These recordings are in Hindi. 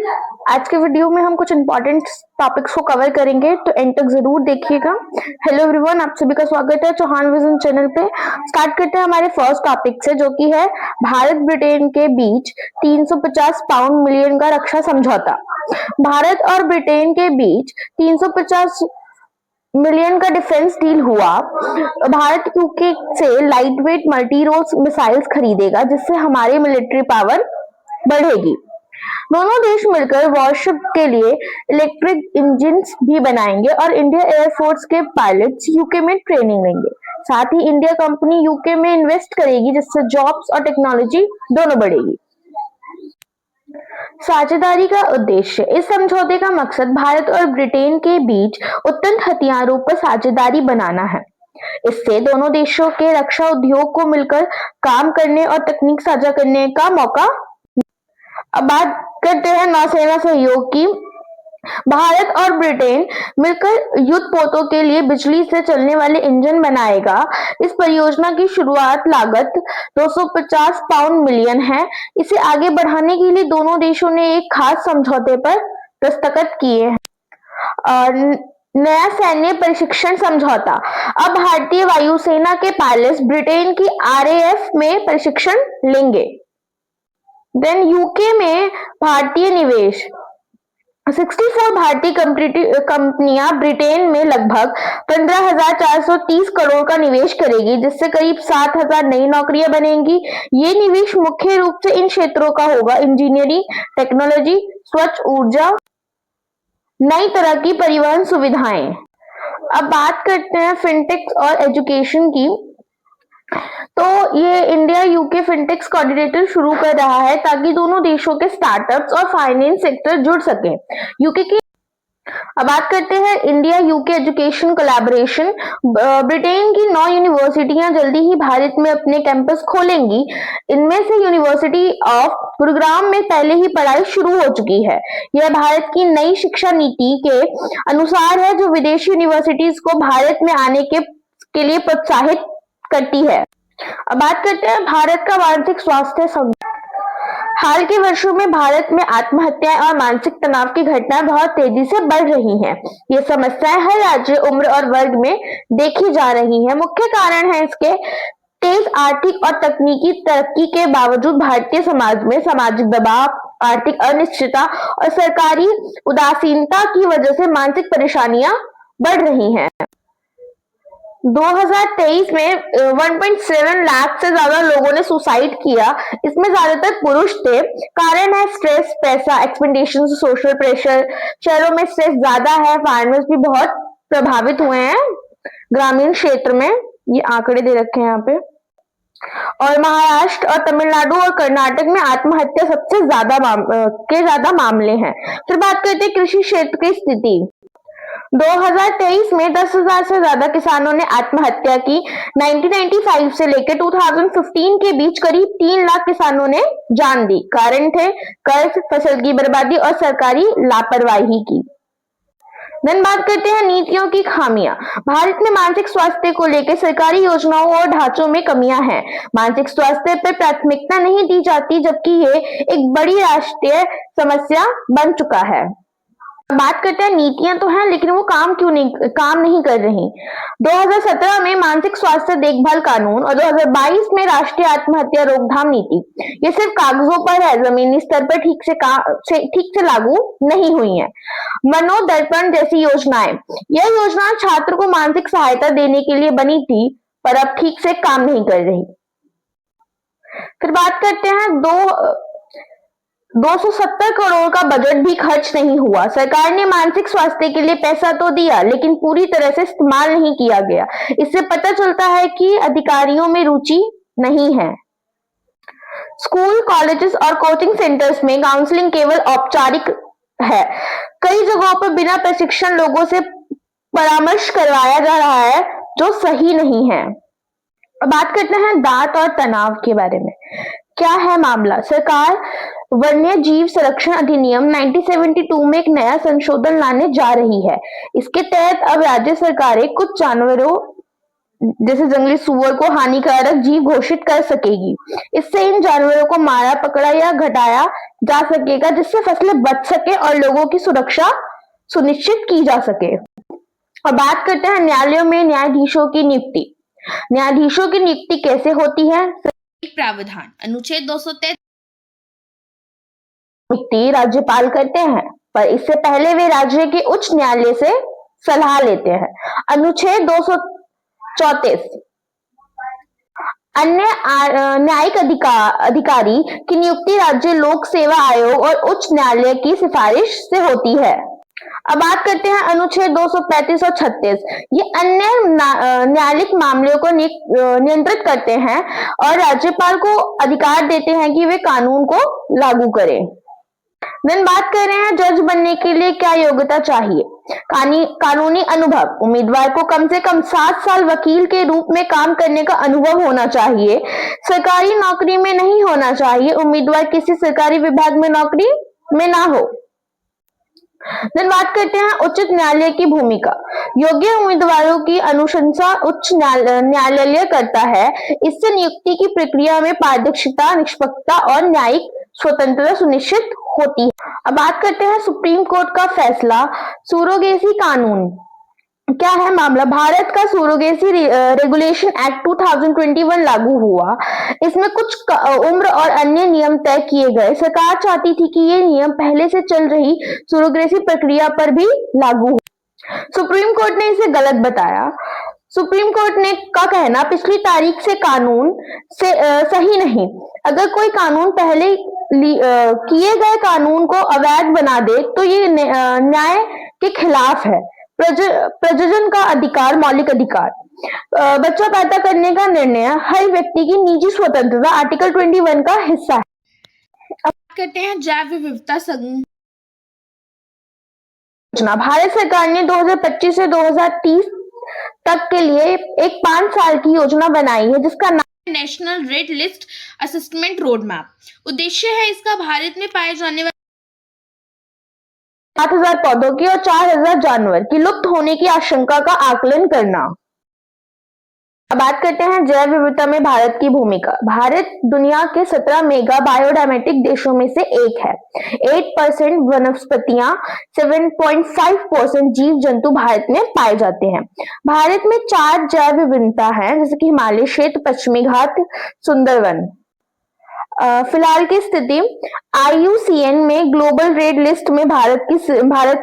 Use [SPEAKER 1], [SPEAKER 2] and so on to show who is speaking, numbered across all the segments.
[SPEAKER 1] आज के वीडियो में हम कुछ इंपॉर्टेंट टॉपिक्स को कवर करेंगे, तो एंड तक जरूर देखिएगा। हेलो एवरीवन, आप सभी का स्वागत है चौहान विजन चैनल पे। स्टार्ट करते हैं हमारे फर्स्ट टॉपिक से, जो कि है भारत ब्रिटेन के बीच 350 पाउंड मिलियन का रक्षा समझौता। भारत और ब्रिटेन के बीच 350 मिलियन का डिफेंस डील हुआ। भारत यूके से light weight multi role missiles खरीदेगा, जिससे हमारी मिलिट्री पावर बढ़ेगी। दोनों देश मिलकर वॉरशिप के लिए इलेक्ट्रिक इंजिन्स भी बनाएंगे और इंडिया एयरफोर्स के पायलट्स यूके में ट्रेनिंग लेंगे। साथ ही इंडिया कंपनी यूके में इन्वेस्ट करेगी, जिससे जॉब्स और टेक्नोलॉजी दोनों बढ़ेगी। साझेदारी का उद्देश्य। इस समझौते का मकसद भारत और ब्रिटेन के बीच उन्नत हथियारों पर साझेदारी बनाना है। इससे दोनों देशों के रक्षा उद्योग को मिलकर काम करने और तकनीक साझा करने का मौका। अब बात करते हैं नौसेना सहयोग की। भारत और ब्रिटेन मिलकर युद्धपोतों के लिए बिजली से चलने वाले इंजन बनाएगा। इस परियोजना की शुरुआत लागत 250 पाउंड मिलियन है। इसे आगे बढ़ाने के लिए दोनों देशों ने एक खास समझौते पर दस्तखत किए हैं। और नया सैन्य प्रशिक्षण समझौता। अब भारतीय वायुसेना के पायलट्स ब्रिटेन की RAF में प्रशिक्षण लेंगे। देन यूके में भारतीय निवेश। 64 भारतीय कंपनियां ब्रिटेन में लगभग 15,430 करोड़ का निवेश करेगी, जिससे करीब 7,000 नई नौकरियां बनेंगी। ये निवेश मुख्य रूप से इन क्षेत्रों का होगा: इंजीनियरिंग, टेक्नोलॉजी, स्वच्छ ऊर्जा, नई तरह की परिवहन सुविधाएं। अब बात करते हैं फिनटेक और एजुकेशन की। तो ये इंडिया यूके फिनटेक्स कोऑर्डिनेटर शुरू कर रहा है, ताकि दोनों देशों के स्टार्टअप्स और फाइनेंस सेक्टर जुड़ सके। यूके की अब बात करते हैं India UK education collaboration. Britain की 9 यूनिवर्सिटियां जल्दी ही भारत में अपने कैंपस खोलेंगी। इनमें से यूनिवर्सिटी ऑफ गुरुग्राम में पहले ही पढ़ाई शुरू हो चुकी है। यह भारत की नई शिक्षा नीति के अनुसार है, जो विदेशी यूनिवर्सिटीज को भारत में आने के लिए प्रोत्साहित करती है। अब बात करते हैं भारत का मानसिक स्वास्थ्य संकट। हाल के वर्षों में भारत में आत्महत्याएं और मानसिक तनाव की घटनाएं बहुत तेजी से बढ़ रही हैं। ये समस्याएं हर राज्य, उम्र और वर्ग में देखी जा रही हैं। मुख्य कारण है इसके तेज आर्थिक और तकनीकी तरक्की के बावजूद भारतीय समाज में सामाजिक दबाव, आर्थिक अनिश्चितता और सरकारी उदासीनता की वजह से मानसिक परेशानियां बढ़ रही हैं। 2023 में 1.7 लाख से ज्यादा लोगों ने सुसाइड किया। इसमें ज्यादातर पुरुष थे। कारण है स्ट्रेस, पैसा, एक्सपेक्टेशन, सोशल प्रेशर। शहरों में स्ट्रेस ज्यादा है। फार्मर्स भी बहुत प्रभावित हुए हैं ग्रामीण क्षेत्र में। ये आंकड़े दे रखे हैं यहाँ पे। और महाराष्ट्र और तमिलनाडु और कर्नाटक में आत्महत्या सबसे ज्यादा मामले हैं। फिर बात करते हैं कृषि क्षेत्र की स्थिति। 2023 में 10,000 से ज्यादा किसानों ने आत्महत्या की। 1995 से लेकर 2015 के बीच करीब 3 लाख किसानों ने जान दी। कारण थे कर्ज, फसल की बर्बादी और सरकारी लापरवाही की। देन बात करते हैं नीतियों की खामियां। भारत में मानसिक स्वास्थ्य को लेकर सरकारी योजनाओं और ढांचों में कमियां हैं। मानसिक स्वास्थ्य पर प्राथमिकता नहीं दी जाती, जबकि ये एक बड़ी राष्ट्रीय समस्या बन चुका है। बात करते हैं नीतियां तो हैं, लेकिन वो काम नहीं कर रही। 2017 में मानसिक स्वास्थ्य देखभाल कानून और 2022 में राष्ट्रीय आत्महत्या रोकथाम नीति, ये सिर्फ कागजों पर है, जमीनी स्तर पर ठीक से लागू नहीं हुई है। मनोदर्पण जैसी योजनाएं, यह योजना छात्र को मानसिक सहायता देने के लिए बनी थी, पर अब ठीक से काम नहीं कर रही। फिर बात करते हैं 270 करोड़ का बजट भी खर्च नहीं हुआ। सरकार ने मानसिक स्वास्थ्य के लिए पैसा तो दिया, लेकिन पूरी तरह से इस्तेमाल नहीं किया गया। इससे पता चलता है कि अधिकारियों में रुचि नहीं है। स्कूल, कॉलेजेस और कोचिंग सेंटर्स में काउंसलिंग केवल औपचारिक है। कई जगहों पर बिना प्रशिक्षण लोगों से परामर्श करवाया जा रहा है, जो सही नहीं है। बात करते हैं दांत और तनाव के बारे में। क्या है मामला? सरकार वन्य जीव संरक्षण अधिनियम 1972 में एक नया संशोधन लाने जा रही है। इसके तहत अब राज्य सरकारें कुछ जानवरों जैसे जंगली सुअर को हानिकारक जीव घोषित कर सकेगी। इससे इन जानवरों को मारा, पकड़ा या घटाया जा सकेगा, जिससे फसलें बच सके और लोगों की सुरक्षा सुनिश्चित की जा सके। और बात करते हैं न्यायालयों में न्यायाधीशों की नियुक्ति। न्यायाधीशों की नियुक्ति कैसे होती है?
[SPEAKER 2] प्रावधान अनुच्छेद 233
[SPEAKER 1] नियुक्ति राज्यपाल करते हैं, पर इससे पहले वे राज्य के उच्च न्यायालय से सलाह लेते हैं। अनुच्छेद 234 अन्य न्यायिक अधिकारी की नियुक्ति राज्य लोक सेवा आयोग और उच्च न्यायालय की सिफारिश से होती है। अब बात करते हैं अनुच्छेद 235 और 36। ये अन्य न्यायालयिक मामलों को नियंत्रित करते हैं और राज्यपाल को अधिकार देते हैं कि वे कानून को लागू करें। देन बात कर रहे हैं जज बनने के लिए क्या योग्यता चाहिए। कानूनी अनुभव, उम्मीदवार को कम से कम 7 साल वकील के रूप में काम करने का अनुभव होना चाहिए। सरकारी नौकरी में नहीं होना चाहिए। उम्मीदवार किसी सरकारी विभाग में नौकरी में ना हो। देन बात करते हैं उच्च न्यायालय की भूमिका। योग्य उम्मीदवारों की अनुशंसा उच्च न्यायालय करता है। इससे नियुक्ति की प्रक्रिया में पारदर्शिता, निष्पक्षता और न्यायिक स्वतंत्रता सुनिश्चित होती है। अब बात करते हैं सुप्रीम कोर्ट का फैसला। सूरोगेसी कानून क्या है मामला? भारत का सूरोगेसी रेगुलेशन एक्ट 2021 लागू हुआ। इसमें कुछ उम्र और अन्य नियम तय किए गए। सरकार चाहती थी कि ये नियम पहले से चल रही सूरोगेसी प्रक्रिया पर भी लागू हो। सुप्रीम कोर्ट ने इसे गलत बताया। सुप्रीम कोर्ट ने का कहना पिछली तारीख से कानून से सही नहीं। अगर कोई कानून पहले किए गए कानून को अवैध बना दे तो ये न्याय के खिलाफ है। प्रजनन का अधिकार मौलिक अधिकार। बच्चा पैदा करने का निर्णय हर व्यक्ति की निजी स्वतंत्रता आर्टिकल 21 का हिस्सा है।
[SPEAKER 2] अब करते हैं जैव विविधता
[SPEAKER 1] योजना। भारत सरकार ने 2025 से 2030 तक के लिए एक 5 साल की योजना बनाई है जिसका नाम
[SPEAKER 2] national red list assessment road map. उद्देश्य है इसका भारत में पाए जाने वाले
[SPEAKER 1] 7,000 पौधों की और 4,000 जानवर की लुप्त होने की आशंका का आकलन करना। अब बात करते हैं जैव विविधता में भारत की भूमिका। भारत दुनिया के 17 मेगा बायोडायमेटिक देशों में से एक है। 8% वनस्पतियां, 7.5% जीव जंतु भारत में पाए जाते हैं। भारत में 4 जैव विविधता है, जैसे कि हिमालय क्षेत्र, पश्चिमी घाट, सुंदरवन। फिलहाल की स्थिति IUCN में ग्लोबल रेड लिस्ट में भारत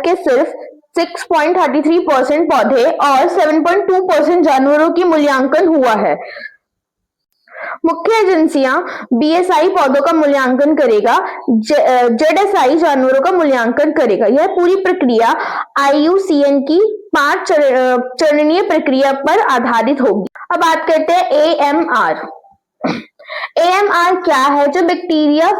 [SPEAKER 1] के सिर्फ 6.33% पौधे और 7.2% जानवरों की मूल्यांकन हुआ है। मुख्य एजेंसियां BSI पौधों का मूल्यांकन करेगा, ZSI जानवरों का मूल्यांकन करेगा। यह पूरी प्रक्रिया IUCN की 5 चरणीय प्रक्रिया पर आधारित होगी। अब बात करते हैं AMR। AMR क्या है? जब बैक्टीरिया,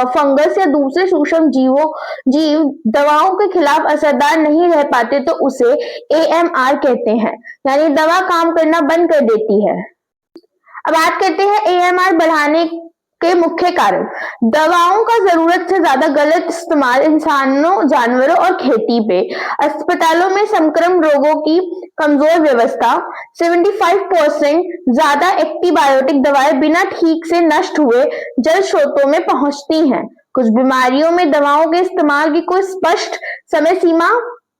[SPEAKER 1] फंगस या दूसरे सूक्ष्म जीव दवाओं के खिलाफ असरदार नहीं रह पाते तो उसे AMR कहते हैं, यानी दवा काम करना बंद कर देती है। अब बात करते हैं AMR बढ़ाने के मुख्य कारण। दवाओं का जरूरत से ज्यादा गलत इस्तेमाल इंसानों, जानवरों और खेती पे। अस्पतालों में संक्रमण रोगों की कमजोर व्यवस्था। 75% ज्यादा एंटीबायोटिक दवाएं बिना ठीक से नष्ट हुए जल स्रोतों में पहुंचती हैं। कुछ बीमारियों में दवाओं के इस्तेमाल की कोई स्पष्ट समय सीमा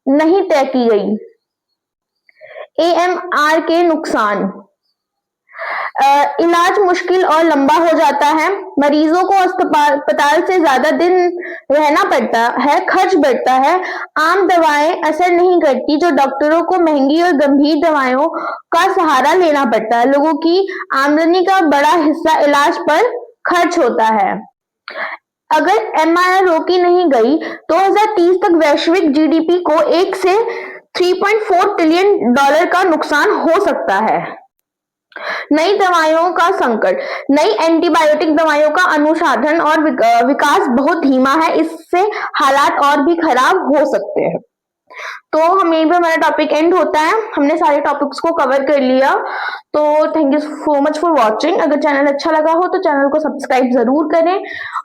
[SPEAKER 1] नहीं तय की गई। AMR के नुकसान। इलाज मुश्किल और लंबा हो जाता है। मरीजों को अस्पताल से ज्यादा दिन रहना पड़ता है, खर्च बढ़ता है। आम दवाएं असर नहीं करती, जो डॉक्टरों को महंगी और गंभीर दवाओं का सहारा लेना पड़ता है। लोगों की आमदनी का बड़ा हिस्सा इलाज पर खर्च होता है। अगर MR रोकी नहीं गई, 2030 तक वैश्विक GDP को 1 से 3.4 ट्रिलियन डॉलर का नुकसान हो सकता है। नई दवाइयों का संकट। नई एंटीबायोटिक दवाइयों का अनुसंधान और विकास बहुत धीमा है। इससे हालात और भी खराब हो सकते हैं। तो हम यहीं पे हमारा टॉपिक एंड होता है। हमने सारे टॉपिक्स को कवर कर लिया। तो thank you so much for watching. अगर चैनल अच्छा लगा हो तो चैनल को सब्सक्राइब जरूर करें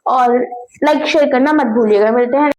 [SPEAKER 1] और लाइक शेयर करना मत भूलिएगा। मिलते हैं